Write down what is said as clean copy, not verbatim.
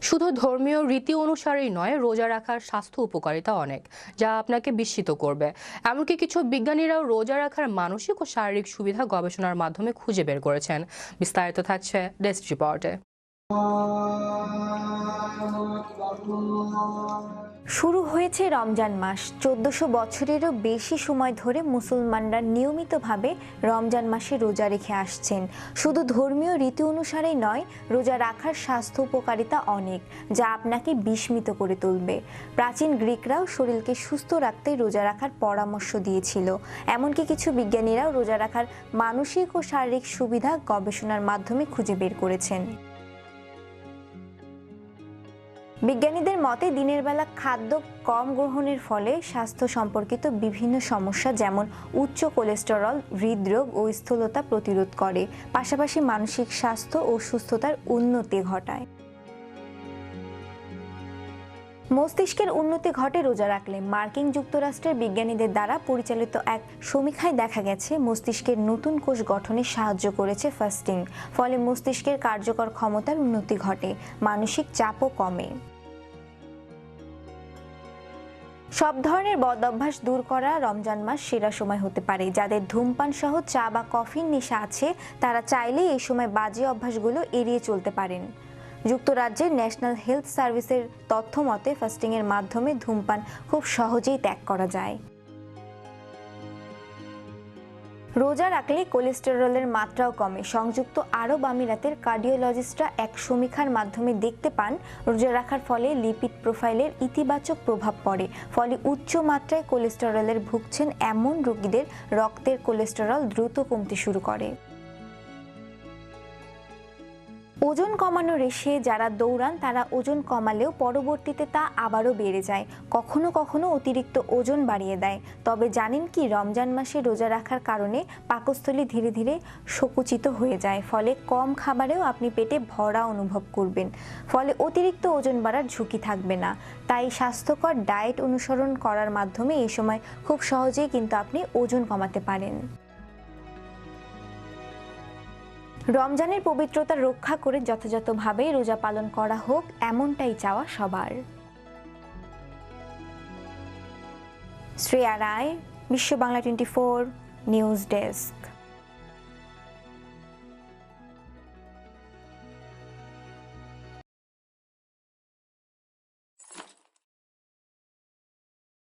শুধু ধর্মীয় রীতি অনুসারেই নয়, রোজা রাখার স্বাস্থ্য উপকারিতা অনেক, যা আপনাকে বিস্মিত করবে। এমনকি কিছু বিজ্ঞানীরাও রোজা রাখার মানসিক ও শারীরিক সুবিধা গবেষণার মাধ্যমে খুঁজে বের করেছেন। বিস্তারিত থাকছে ডেস্ক রিপোর্টে। শুরু হয়েছে রমজান মাস। 1400 বছরেরও বেশি সময় ধরে মুসলমানরা নিয়মিতভাবে রমজান মাসে রোজা রেখে আসছেন। শুধু ধর্মীয় রীতি অনুসারেই নয়, রোজা রাখার স্বাস্থ্য উপকারিতা অনেক, যা আপনাকে বিস্মিত করে তুলবে। প্রাচীন গ্রিকরাও শরীরকে সুস্থ রাখতে রোজা রাখার পরামর্শ দিয়েছিল। এমনকি কিছু বিজ্ঞানীরাও রোজা রাখার মানসিক ও শারীরিক সুবিধা গবেষণার মাধ্যমে খুঁজে বের করেছেন। বিজ্ঞানীদের মতে দিনের বেলা খাদ্য কম গ্রহণের ফলে স্বাস্থ্য সম্পর্কিত বিভিন্ন সমস্যা যেমন উচ্চ কোলেস্টেরল, হৃদরোগ ও স্থূলতা প্রতিরোধ করে, পাশাপাশি মানসিক স্বাস্থ্য ও সুস্থতার উন্নতি ঘটায়। মস্তিষ্কের উন্নতি ঘটে রোজা রাখলে। মার্কিন যুক্তরাষ্ট্রের বিজ্ঞানীদের দ্বারা পরিচালিত এক সমীক্ষায় দেখা গেছে মস্তিষ্কের নতুন কোষ গঠনে সাহায্য করেছে ফাস্টিং। ফলে মস্তিষ্কের কার্যকর ক্ষমতার উন্নতি ঘটে, মানসিক চাপও কমে। সব ধরনের বদ অভ্যাস দূর করা রমজান মাস সেরা সময় হতে পারে। যাদের ধূমপান সহ চা বা কফির নেশা আছে, তারা চাইলেই এই সময় বাজে অভ্যাসগুলো এড়িয়ে চলতে পারেন। যুক্তরাজ্যের ন্যাশনাল হেলথ সার্ভিসের তথ্য মতে ফাস্টিংয়ের মাধ্যমে ধূমপান খুব সহজেই ত্যাগ করা যায়। রোজা রাখলে কোলেস্টেরলের মাত্রাও কমে। সংযুক্ত আরব আমিরাতের কার্ডিওলজিস্টরা এক সমীক্ষার মাধ্যমে দেখতে পান রোজা রাখার ফলে লিপিড প্রোফাইলের ইতিবাচক প্রভাব পড়ে। ফলে উচ্চ মাত্রায় কোলেস্টেরলের ভুগছেন এমন রোগীদের রক্তের কোলেস্টেরল দ্রুত কমতে শুরু করে। ওজন কমানোর এসে যারা দৌড়ান, তারা ওজন কমালেও পরবর্তীতে তা আবারও বেড়ে যায়, কখনো কখনো অতিরিক্ত ওজন বাড়িয়ে দেয়। তবে জানেন কি, রমজান মাসে রোজা রাখার কারণে পাকস্থলী ধীরে ধীরে সংকুচিত হয়ে যায়। ফলে কম খাবারেও আপনি পেটে ভরা অনুভব করবেন। ফলে অতিরিক্ত ওজন বাড়ার ঝুঁকি থাকবে না। তাই স্বাস্থ্যকর ডায়েট অনুসরণ করার মাধ্যমে এই সময় খুব সহজেই কিন্তু আপনি ওজন কমাতে পারেন। রমজানের পবিত্রতা রক্ষা করে যথাযথভাবে রোজা পালন করা হোক, এমনটাই চাওয়া সবার। শ্রেয়া রায়, বিশ্ব বাংলা 24 নিউজ ডেস্ক।